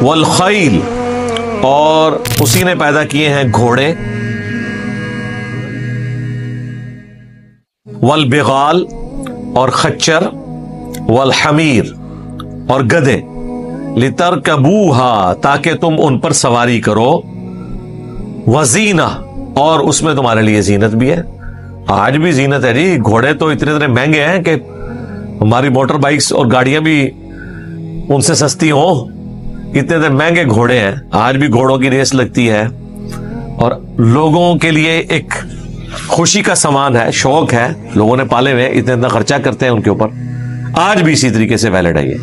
والخیل، اور اسی نے پیدا کیے ہیں گھوڑے، والبغال، اور خچر، والحمیر، اور گدھے، لترکبوہا، تاکہ تم ان پر سواری کرو، وزینہ، اور اس میں تمہارے لیے زینت بھی ہے۔ آج بھی زینت ہے جی، گھوڑے تو اتنے مہنگے ہیں کہ ہماری موٹر بائکس اور گاڑیاں بھی ان سے سستی ہوں، اتنے مہنگے گھوڑے ہیں۔ آج بھی گھوڑوں کی ریس لگتی ہے اور لوگوں کے لیے ایک خوشی کا سامان ہے، شوق ہے، لوگوں نے پالے ہوئے، اتنا خرچہ کرتے ہیں ان کے اوپر، آج بھی اسی طریقے سے ویلڈ ہے یہ۔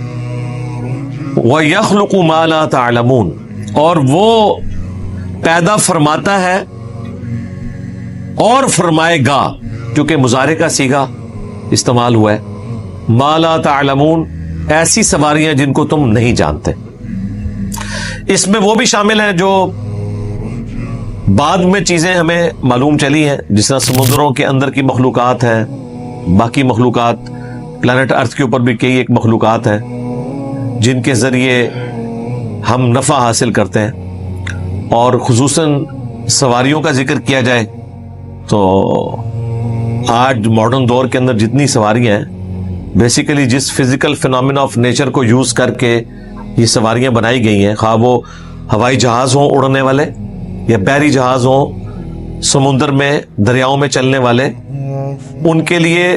وَيَخْلُقُ مَا لَا تَعْلَمُونَ، اور وہ پیدا فرماتا ہے اور فرمائے گا، کیونکہ مضارع کا صیغہ استعمال ہوا ہے، ما لا تعلمون، ایسی سواریاں جن کو تم نہیں جانتے۔ اس میں وہ بھی شامل ہیں جو بعد میں چیزیں ہمیں معلوم چلی ہیں، جس طرح سمندروں کے اندر کی مخلوقات ہیں، باقی مخلوقات، پلانٹ ارتھ کے اوپر بھی کئی ایک مخلوقات ہیں جن کے ذریعے ہم نفع حاصل کرتے ہیں۔ اور خصوصاً سواریوں کا ذکر کیا جائے تو آج ماڈرن دور کے اندر جتنی سواریاں ہیں، بیسیکلی جس فزیکل فینومینا آف نیچر کو یوز کر کے یہ سواریاں بنائی گئی ہیں، خواہ وہ ہوائی جہاز ہوں اڑنے والے، یا بحری جہاز ہوں سمندر میں دریاؤں میں چلنے والے، ان کے لیے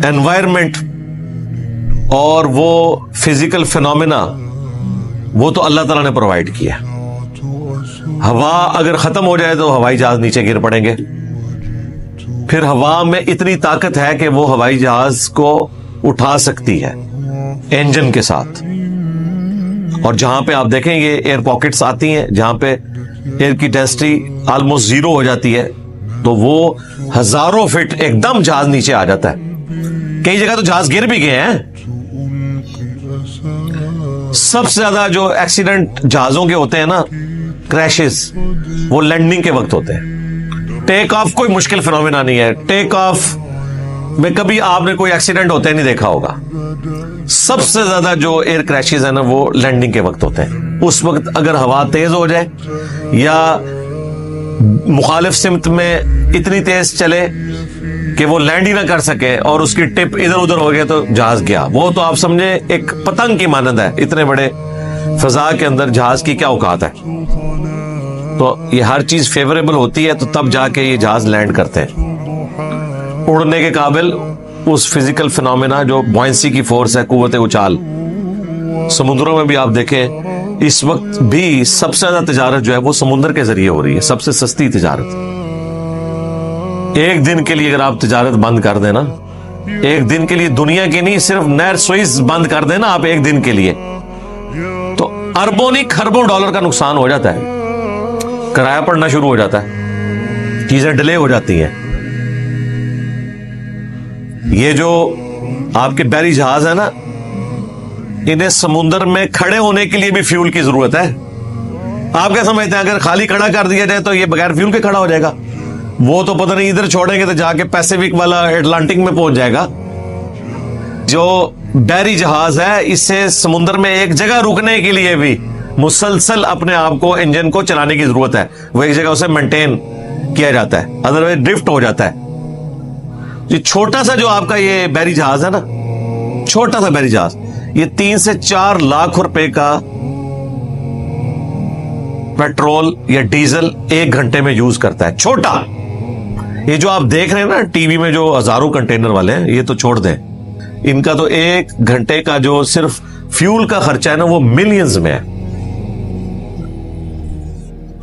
انوائرمنٹ اور وہ فزیکل فینومینا وہ تو اللہ تعالیٰ نے پرووائڈ کیا۔ ہوا اگر ختم ہو جائے تو ہوائی جہاز نیچے گر پڑیں گے، پھر ہوا میں اتنی طاقت ہے کہ وہ ہوائی جہاز کو اٹھا سکتی ہے انجن کے ساتھ۔ اور جہاں پہ آپ دیکھیں یہ ایئر پاکٹس آتی ہیں جہاں پہ ایئر کی ڈینسٹی آلموسٹ زیرو ہو جاتی ہے، تو وہ ہزاروں فٹ ایک دم جہاز نیچے آ جاتا ہے۔ کئی جگہ تو جہاز گر بھی گئے ہیں۔ سب سے زیادہ جو ایکسیڈنٹ جہازوں کے ہوتے ہیں نا، کریشز، وہ لینڈنگ کے وقت ہوتے ہیں۔ ٹیک آف کوئی مشکل فینومینا نہیں ہے، ٹیک آف میں کبھی آپ نے کوئی ایکسیڈنٹ ہوتے نہیں دیکھا ہوگا۔ سب سے زیادہ جو ایئر کریشز ہیں نا وہ لینڈنگ کے وقت ہوتے ہیں۔ اس وقت اگر ہوا تیز ہو جائے یا مخالف سمت میں اتنی تیز چلے کہ وہ لینڈ ہی نہ کر سکے اور اس کی ٹپ ادھر ادھر ہو گیا تو جہاز گیا۔ وہ تو آپ سمجھے ایک پتنگ کی مانند ہے، اتنے بڑے فضا کے اندر جہاز کی کیا اوقات ہے۔ تو یہ ہر چیز فیوریبل ہوتی ہے تو تب جا کے یہ جہاز لینڈ کرتے ہیں۔ اڑنے کے قابل اس فزیکل فینومینا جو بوئنسی کی فورس ہے، قوت اچال، سمندروں میں بھی آپ دیکھیں اس وقت بھی سب سے زیادہ تجارت جو ہے وہ سمندر کے ذریعے ہو رہی ہے، سب سے سستی تجارت۔ ایک دن کے لیے اگر آپ تجارت بند کر دیں نا، ایک دن کے لیے دنیا کی نہیں، صرف نہر سوئز بند کر دیں نا آپ ایک دن کے لیے، تو اربوں نہیں کھربوں ڈالر کا نقصان ہو جاتا ہے، کرایہ پڑنا شروع ہو جاتا ہے، چیزیں ڈیلے ہو جاتی ہیں۔ یہ جو آپ کے بحری جہاز ہے نا، انہیں سمندر میں کھڑے ہونے کے لیے بھی فیول کی ضرورت ہے۔ آپ کیا سمجھتے ہیں اگر خالی کھڑا کر دیا جائے تو یہ بغیر فیول کے کھڑا ہو جائے گا؟ وہ تو پتہ نہیں ادھر چھوڑیں گے تو جا کے پیسیفک والا اٹلانٹک میں پہنچ جائے گا۔ جو بحری جہاز ہے اسے سمندر میں ایک جگہ رکنے کے لیے بھی مسلسل اپنے آپ کو انجن کو چلانے کی ضرورت ہے، وہ ایک جگہ اسے مینٹین کیا جاتا ہے، ادروائز ڈرفٹ ہو جاتا ہے۔ یہ چھوٹا سا جو آپ کا یہ بحری جہاز ہے نا، چھوٹا سا بحری جہاز، یہ 3 سے 4 لاکھ روپے کا پیٹرول یا ڈیزل ایک گھنٹے میں یوز کرتا ہے، چھوٹا۔ یہ جو آپ دیکھ رہے ہیں نا ٹی وی میں جو ہزاروں کنٹینر والے ہیں، یہ تو چھوڑ دیں، ان کا تو ایک گھنٹے کا جو صرف فیول کا خرچہ ہے نا وہ ملینز میں ہے۔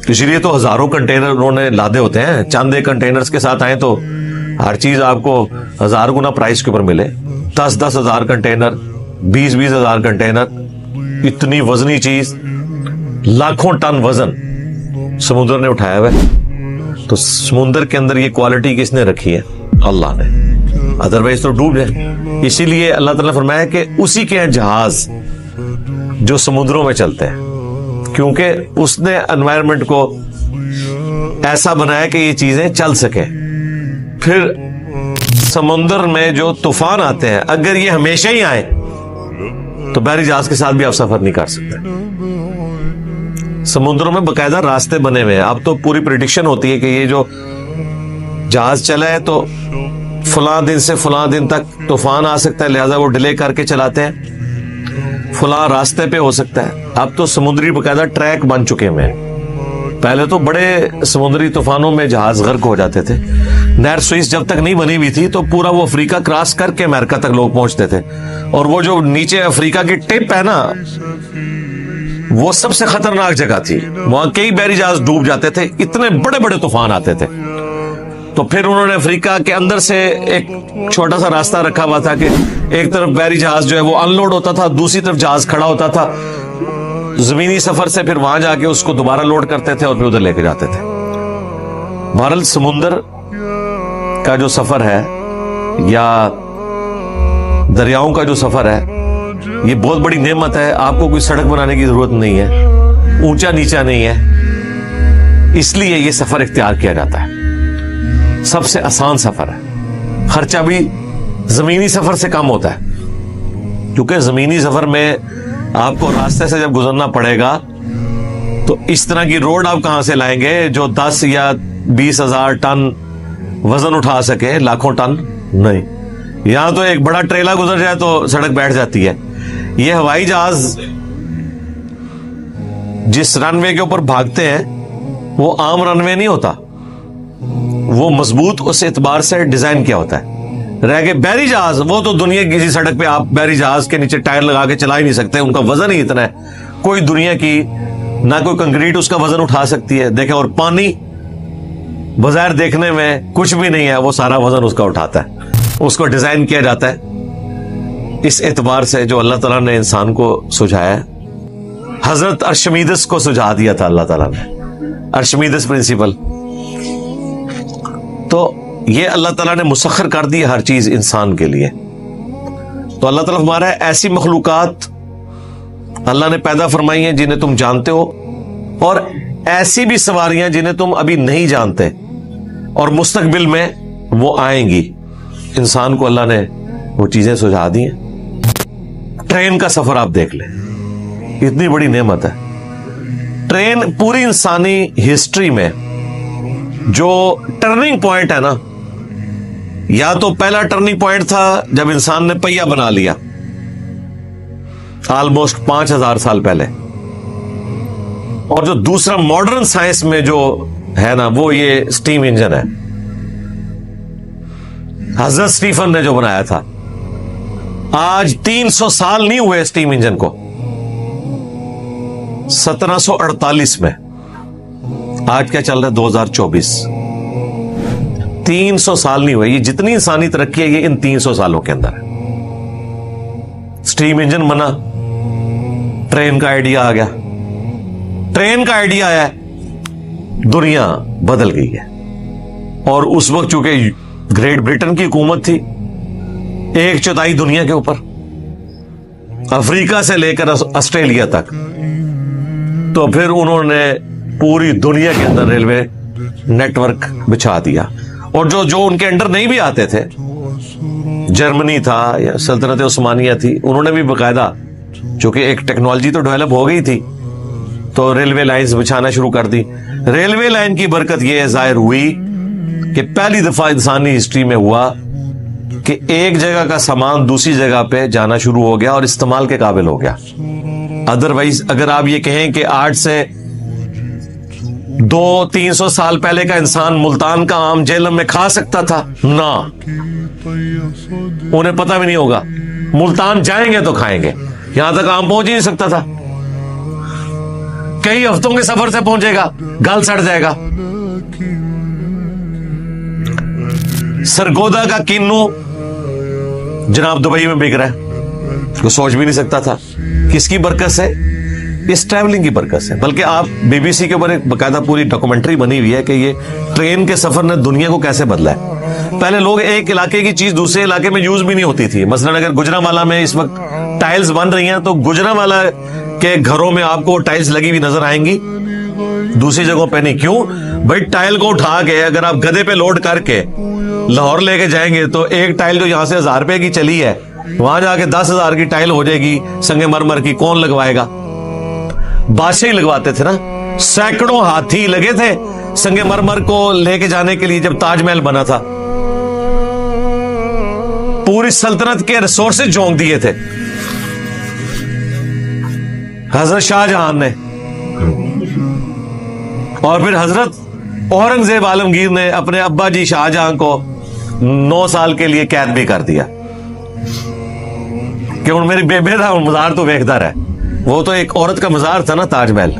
اسی لیے تو ہزاروں کنٹینر انہوں نے لادے ہوتے ہیں، چند ایک کنٹینرز کے ساتھ آئے تو ہر چیز آپ کو 1000 گنا پرائس کے اوپر ملے۔ 10-10 ہزار کنٹینر، 20-20 ہزار کنٹینر، اتنی وزنی چیز، لاکھوں ٹن وزن سمندر نے اٹھایا ہوا ہے۔ تو سمندر کے اندر یہ کوالٹی کس نے رکھی ہے؟ اللہ نے، ادروائز تو ڈوب جائے۔ اسی لیے اللہ تعالیٰ نے فرمایا کہ اسی کے ہیں جہاز جو سمندروں میں چلتے ہیں، کیونکہ اس نے انوائرمنٹ کو ایسا بنایا کہ یہ چیزیں چل سکیں۔ پھر سمندر میں جو طوفان آتے ہیں اگر یہ ہمیشہ ہی آئے تو بحری جہاز کے ساتھ بھی آپ سفر نہیں کر سکتے. سمندروں میں باقاعدہ راستے بنے ہوئے ہیں. اب تو پوری پریڈکشن ہوتی ہے کہ یہ جو جہاز چلا ہے تو فلاں دن سے فلاں دن تک طوفان آ سکتا ہے, لہذا وہ ڈیلے کر کے چلاتے ہیں, فلاں راستے پہ ہو سکتا ہے. اب تو سمندری باقاعدہ ٹریک بن چکے ہیں. پہلے تو بڑے سمندری طوفانوں میں جہاز غرق ہو جاتے تھے. نہر سوئس جب تک نہیں بنی ہوئی تھی تو پورا وہ افریقہ کراس کر کے امریکہ تک لوگ پہنچتے تھے, اور وہ جو نیچے افریقہ کی ٹپ ہے نا, وہ سب سے خطرناک جگہ تھی. وہاں کئی بحری جہاز ڈوب جاتے تھے, اتنے بڑے بڑے طوفان آتے تھے. تو پھر انہوں نے افریقہ کے اندر سے ایک چھوٹا سا راستہ رکھا ہوا تھا کہ ایک طرف بحری جہاز جو ہے وہ ان لوڈ ہوتا تھا, دوسری طرف جہاز کھڑا ہوتا تھا. زمینی سفر سے پھر وہاں جا کے اس کو دوبارہ لوڈ کرتے تھے اور پھر ادھر لے کے جاتے تھے. بہرحال سمندر کا جو سفر ہے یا دریاؤں کا جو سفر ہے یہ بہت بڑی نعمت ہے. آپ کو کوئی سڑک بنانے کی ضرورت نہیں ہے, اونچا نیچا نہیں ہے, اس لیے یہ سفر اختیار کیا جاتا ہے. سب سے آسان سفر ہے, خرچہ بھی زمینی سفر سے کم ہوتا ہے, کیونکہ زمینی سفر میں آپ کو راستے سے جب گزرنا پڑے گا تو اس طرح کی روڈ آپ کہاں سے لائیں گے جو 10 یا 20,000 ٹن وزن اٹھا سکے, لاکھوں ٹن نہیں. یہاں تو ایک بڑا ٹریلا گزر جائے تو سڑک بیٹھ جاتی ہے. یہ ہوائی جہاز جس رن وے کے اوپر بھاگتے ہیں وہ عام رن وے نہیں ہوتا, وہ مضبوط اس اعتبار سے ڈیزائن کیا ہوتا ہے. رہ گئے بحری جہاز, وہ تو دنیا کی کسی سڑک پہ آپ بحری جہاز کے نیچے ٹائر لگا کے چلا ہی نہیں سکتے, ان کا وزن ہی اتنا ہے. کوئی دنیا کی نہ کوئی کنکریٹ اس کا وزن اٹھا سکتی ہے. دیکھیں, اور پانی بظاہر دیکھنے میں کچھ بھی نہیں ہے, وہ سارا وزن اس کا اٹھاتا ہے. اس کو ڈیزائن کیا جاتا ہے اس اعتبار سے جو اللہ تعالیٰ نے انسان کو سجھایا ہے. حضرت ارشمیدس کو سجھا دیا تھا اللہ تعالیٰ نے, ارشمیدس پرنسپل. تو یہ اللہ تعالیٰ نے مسخر کر دی ہر چیز انسان کے لیے. تو اللہ تعالیٰ ہمارا ایسی مخلوقات اللہ نے پیدا فرمائی ہیں جنہیں تم جانتے ہو, اور ایسی بھی سواریاں جنہیں تم ابھی نہیں جانتے اور مستقبل میں وہ آئیں گی. انسان کو اللہ نے وہ چیزیں سجھا دی ہیں. ٹرین کا سفر آپ دیکھ لیں, اتنی بڑی نعمت ہے. ٹرین پوری انسانی ہسٹری میں جو ٹرننگ پوائنٹ ہے نا, یا تو پہلا ٹرننگ پوائنٹ تھا جب انسان نے پہیا بنا لیا آلموسٹ 5,000 سال پہلے, اور جو دوسرا ماڈرن سائنس میں جو ہے نا وہ یہ اسٹیم انجن ہے. حضرت اسٹیفن نے جو بنایا تھا, آج 300 سال نہیں ہوئے اسٹیم انجن کو, 1748 میں. آج کیا چل رہا ہے 2024, 300 سال نہیں ہوئے. یہ جتنی انسانی ترقی ہے یہ ان 300 سالوں کے اندر ہے. اسٹیم انجن بنا, ٹرین کا آئیڈیا آ گیا, ٹرین کا آئیڈیا آیا, دنیا بدل گئی ہے. اور اس وقت چونکہ گریٹ برٹن کی حکومت تھی 1/4 دنیا کے اوپر, افریقہ سے لے کر آسٹریلیا تک, تو پھر انہوں نے پوری دنیا کے اندر ریلوے نیٹ ورک بچھا دیا. اور جو ان کے انڈر نہیں بھی آتے تھے, جرمنی تھا یا سلطنت عثمانیہ تھی, انہوں نے بھی باقاعدہ, چونکہ ایک ٹیکنالوجی تو ڈیولپ ہو گئی تھی, تو ریلوے لائنز بچھانا شروع کر دی. ریلوے لائن کی برکت یہ ظاہر ہوئی کہ پہلی دفعہ انسانی ہسٹری میں ہوا کہ ایک جگہ کا سامان دوسری جگہ پہ جانا شروع ہو گیا اور استعمال کے قابل ہو گیا. ادروائز اگر آپ یہ کہیں کہ آج سے 200-300 سال پہلے کا انسان ملتان کا آم جہلم میں کھا سکتا تھا نا, انہیں پتہ بھی نہیں ہوگا. ملتان جائیں گے تو کھائیں گے, یہاں تک آم پہنچ ہی نہیں سکتا تھا. کئی ہفتوں کے سفر سے پہنچے گا, گل سڑ جائے گا. سرگودا کا کینو جناب دبئی میں بک رہا ہے, وہ سوچ بھی نہیں سکتا تھا. کس کی برکت سے؟ اس ٹریولنگ کی برکت سے. بلکہ آپ بی بی سی کے اوپر ایک باقاعدہ پوری ڈاکومنٹری بنی ہوئی ہے کہ یہ ٹرین کے سفر نے دنیا کو کیسے بدلا ہے. پہلے لوگ ایک علاقے کی چیز دوسرے علاقے میں یوز بھی نہیں ہوتی تھی. مثلا اگر گجرانوالہ میں اس وقت ٹائلز بن رہی ہیں تو گجرانوالہ کے گھروں میں آپ کو ٹائلز لگی ہوئی نظر آئیں گی, دوسری جگہوں پہ نہیں. کیوں بھائی؟ ٹائل کو اٹھا کے اگر آپ گدے پہ لوڈ کر کے لاہور لے کے جائیں گے تو ایک ٹائل جو یہاں سے 1,000 روپے کی چلی ہے وہاں جا کے 10,000 کی ٹائل ہو جائے گی سنگ مرمر کی, کون لگوائے گا؟ بادشاہ ہی لگواتے تھے نا. سینکڑوں ہاتھی لگے تھے سنگ مرمر کو لے کے جانے کے لیے جب تاج محل بنا تھا. پوری سلطنت کے ریسورسز جھونک دیے تھے حضرت شاہ جہاں نے, اور پھر حضرت اورنگزیب عالمگیر نے اپنے ابا جی شاہ جہاں کو 9 سال کے لیے قید بھی کر دیا کہ ان میری بیبے تھا, مزار تو ویکھدا رہے. وہ تو ایک عورت کا مزار تھا نا تاج محل.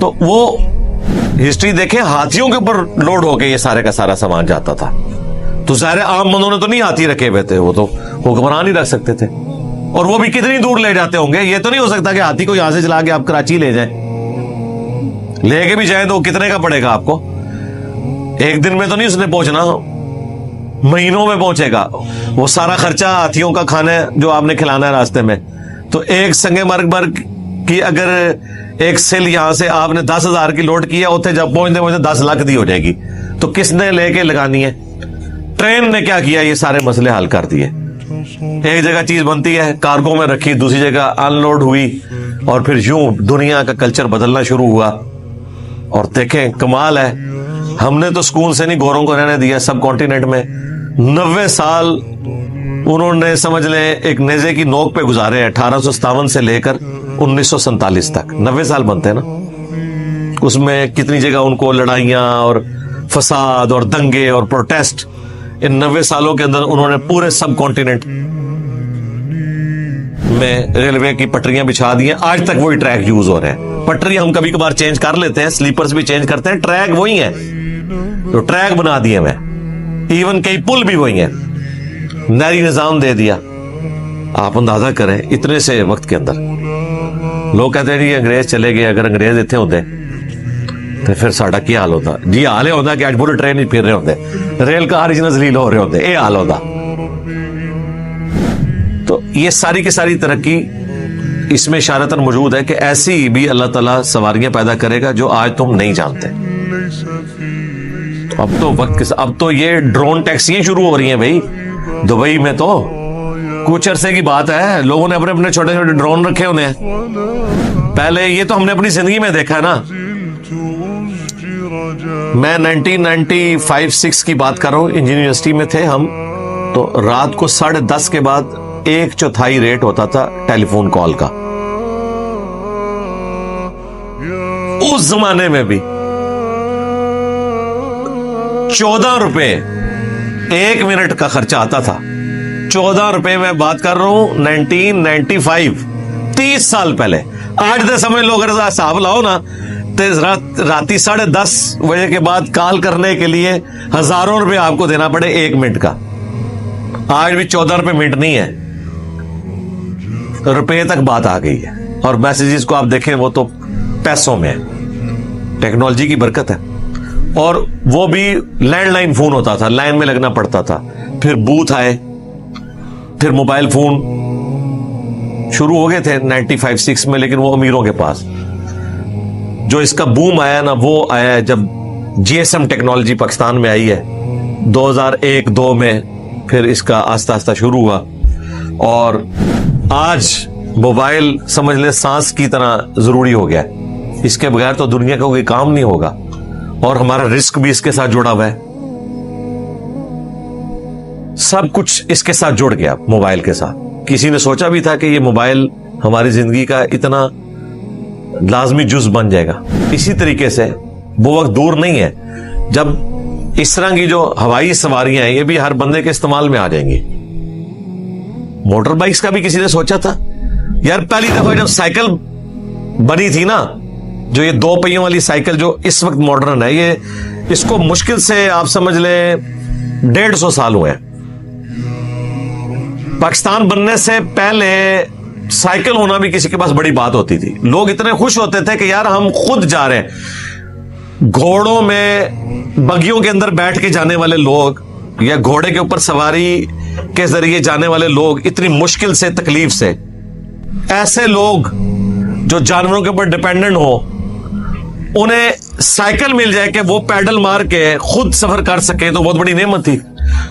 تو وہ ہسٹری دیکھیں, ہاتھیوں کے اوپر لوڈ ہو کے یہ سارے کا سارا سامان جاتا تھا. تو ظاہر عام بندوں نے تو نہیں ہاتھی رکھے ہوئے تھے, وہ تو حکمران ہی رکھ سکتے تھے. اور وہ بھی کتنی دور لے جاتے ہوں گے؟ یہ تو نہیں ہو سکتا کہ ہاتھی کو یہاں سے چلا کے آپ کراچی لے جائیں. لے کے بھی جائیں تو کتنے کا پڑے گا آپ کو؟ ایک دن میں تو نہیں اس نے پہنچنا, مہینوں میں پہنچے گا. وہ سارا خرچہ ہاتھیوں کا کھانا ہے جو آپ نے کھلانا ہے راستے میں. تو ایک سنگ مرمر کی اگر ایک سیل یہاں سے آپ نے 10,000 کی لوڈ کیا, اتنے جب پہنچتے 10 لاکھ دی ہو جائے گی. تو کس نے لے کے لگانی ہے؟ ٹرین نے کیا کیا, یہ سارے مسئلے حل کر دیے. ایک جگہ چیز بنتی ہے, کارگو میں رکھی, دوسری جگہ ان لوڈ ہوئی, اور پھر یوں دنیا کا کلچر بدلنا شروع ہوا. اور دیکھیں کمال ہے, ہم نے تو سکون سے نہیں گوروں کو رہنے دیا سب کانٹیننٹ میں. 90 سال انہوں نے سمجھ لیں ایک نیزے کی نوک پہ گزارے ہیں, 1857 سے لے کر 1947 تک. 90 سال بنتے ہیں نا, اس میں کتنی جگہ ان کو لڑائیاں اور فساد اور دنگے اور پروٹیسٹ. ان 90 سالوں کے اندر انہوں نے پورے سب کانٹیننٹ میں ریلوے کی پٹریاں بچھا دی ہیں. آج تک وہی ٹریک یوز ہو رہے ہیں. پٹری ہم کبھی کبھار چینج کر لیتے ہیں, سلیپرز بھی چینج کرتے ہیں, ٹریک وہی ہیں. تو ٹریک بنا دیے میں, ایون کئی پل بھی وہی ہیں, نہری نظام دے دیا. آپ اندازہ کریں اتنے سے وقت کے اندر. لوگ کہتے ہیں جی انگریز چلے گئے, اگر انگریز اتنے ہوتے تو پھر ساڈا کیا حال ہوتا؟ جی حال یہ ہوتا کہ آج بولے ٹرین ہی پھر رہے ہوتے, ریل کار ذلیل ہو رہے ہوتے, یہ حال ہوتا. تو یہ ساری کی ساری ترقی اس میں اشارتاً موجود ہے کہ ایسی بھی اللہ تعالیٰ سواریاں پیدا کرے گا جو آج تم نہیں جانتے. اب تو وقت اب تو یہ ڈرون ٹیکسیاں شروع ہو رہی ہیں بھائی. دبئی میں تو کچھ عرصے کی بات ہے, لوگوں نے اپنے اپنے چھوٹے چھوٹے ڈرون رکھے ہونے ہیں. پہلے یہ تو ہم نے اپنی زندگی میں دیکھا ہے نا. میں 1995-6 کی بات کر رہا ہوں, انجینئر یونیورسٹی میں تھے ہم. تو رات کو 10:30 کے بعد 1/4 ریٹ ہوتا تھا ٹیلی فون کال کا. اس زمانے میں بھی 14 روپے 1 منٹ کا خرچہ آتا تھا. 14 روپے میں بات کر رہا ہوں 1995, 30 سال پہلے. آج دے سمجھ لو, اگر حساب لاؤ نا, راتی 10:30 بجے کے بعد کال کرنے کے لیے ہزاروں روپے آپ کو دینا پڑے 1 منٹ کا. آج بھی 14 روپے منٹ نہیں ہے, روپے تک بات آ گئی ہے. اور میسیجز کو آپ دیکھیں وہ تو پیسوں میں ہے. ٹیکنالوجی کی برکت ہے. اور وہ بھی لینڈ لائن فون ہوتا تھا, لائن میں لگنا پڑتا تھا. پھر بوتھ آئے, پھر موبائل فون شروع ہو گئے تھے 95-6 میں, لیکن وہ امیروں کے پاس. جو اس کا بوم آیا نا, وہ آیا جب GSM ٹیکنالوجی پاکستان میں آئی ہے 2001-2 میں. پھر اس کا آہستہ آہستہ شروع ہوا, اور آج موبائل سمجھ لے سانس کی طرح ضروری ہو گیا ہے. اس کے بغیر تو دنیا کا کوئی کام نہیں ہوگا, اور ہمارا رزق بھی اس کے ساتھ جڑا ہوا ہے. سب کچھ اس کے ساتھ جڑ گیا موبائل کے ساتھ. کسی نے سوچا بھی تھا کہ یہ موبائل ہماری زندگی کا اتنا لازمی جز بن جائے گا؟ اسی طریقے سے وہ وقت دور نہیں ہے جب اس طرح کی جو ہوائی سواریاں ہیں یہ بھی ہر بندے کے استعمال میں آ جائیں گی. موٹر بائکس کا بھی کسی نے سوچا تھا؟ یار پہلی دفعہ جب سائیکل بنی تھی نا, جو یہ 2 پہیوں والی سائیکل جو اس وقت ماڈرن ہے, یہ اس کو مشکل سے آپ سمجھ لیں 150 سال ہوئے ہیں. پاکستان بننے سے پہلے سائیکل ہونا بھی کسی کے پاس بڑی بات ہوتی تھی. لوگ اتنے خوش ہوتے تھے کہ یار ہم خود جا رہے ہیں. گھوڑوں میں بگیوں کے اندر بیٹھ کے جانے والے لوگ, یا گھوڑے کے اوپر سواری کے ذریعے جانے والے لوگ, اتنی مشکل سے تکلیف سے, ایسے لوگ جو جانوروں کے اوپر ڈیپینڈنٹ ہو, انہیں سائیکل مل جائے کہ وہ پیڈل مار کے خود سفر کر سکے تو بہت بڑی نعمت تھی.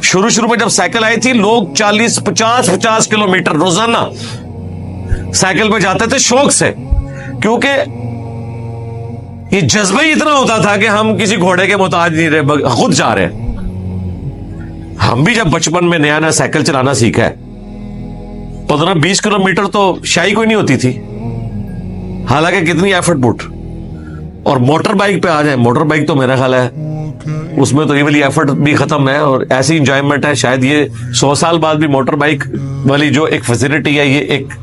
شروع میں جب سائیکل آئی تھی لوگ 40-50 کلومیٹر روزانہ سائیکل پہ جاتے تھے شوق سے, کیونکہ یہ جذبہ ہی اتنا ہوتا تھا کہ ہم کسی گھوڑے کے محتاج نہیں رہے, خود جا رہے ہیں. ہم بھی جب بچپن میں نیا سائیکل چلانا سیکھا ہے 15-20 کلومیٹر تو شاہی کوئی نہیں ہوتی تھی, حالانکہ کتنی ایفرٹ پٹ. اور موٹر بائک پہ آ جائیں, موٹر بائک تو میرا خیال ہے اس میں تو یہ والی ایفرٹ بھی ختم ہے, اور ایسی انجوائمنٹ ہے شاید یہ 100 سال بعد بھی موٹر بائک والی جو ایک فیسلٹی ہے یہ ایک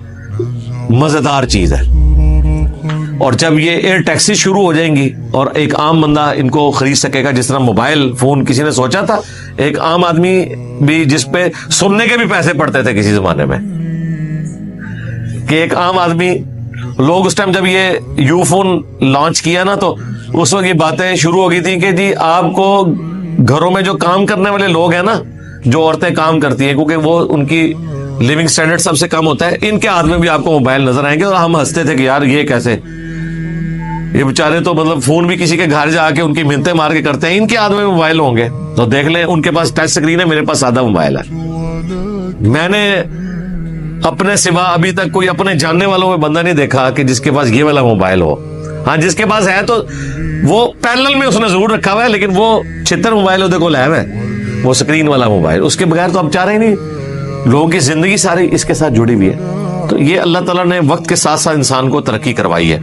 مزیدار چیز ہے. اور جب یہ ایئر ٹیکسی شروع ہو جائیں گی اور ایک عام بندہ ان کو خرید سکے گا, جس طرح موبائل فون کسی نے سوچا تھا, ایک عام آدمی بھی جس پہ سننے کے بھی پیسے پڑتے تھے کسی زمانے میں, کہ ایک عام آدمی, لوگ اس ٹائم جب یہ یو فون لانچ کیا نا تو اس وقت یہ باتیں شروع ہو گئی تھی کہ جی آپ کو گھروں میں جو کام کرنے والے لوگ ہیں نا, جو عورتیں کام کرتی ہیں کیونکہ وہ ان کی لیونگ سٹینڈرڈ سب سے کم ہوتا ہے, ان کے ہاتھ میں بھی آپ کو موبائل نظر آئیں گے. اور ہم ہنستے تھے کہ یار یہ کیسے, یہ بیچارے تو مطلب فون بھی کسی کے گھر جا کے ان کی منتیں مار کے کرتے ہیں, ان کے ہاتھ میں موبائل ہوں گے تو دیکھ لیں ان کے پاس ٹچ سکرین ہے, میرے پاس سادہ موبائل ہے. میں نے اپنے سوا ابھی تک کوئی اپنے جاننے والوں میں بندہ نہیں دیکھا کہ جس کے پاس یہ والا موبائل ہو. ہاں جس کے پاس ہے تو وہ پیرلل میں اس نے ضرور رکھا ہوا ہے, لیکن وہ 76 موبائل ہوتے کو لائب ہے, وہ سکرین والا موبائل. اس کے بغیر تو ہم چاہ رہے ہی نہیں. لوگوں کی زندگی ساری اس کے ساتھ جڑی ہوئی ہے. تو یہ اللہ تعالیٰ نے وقت کے ساتھ ساتھ انسان کو ترقی کروائی ہے.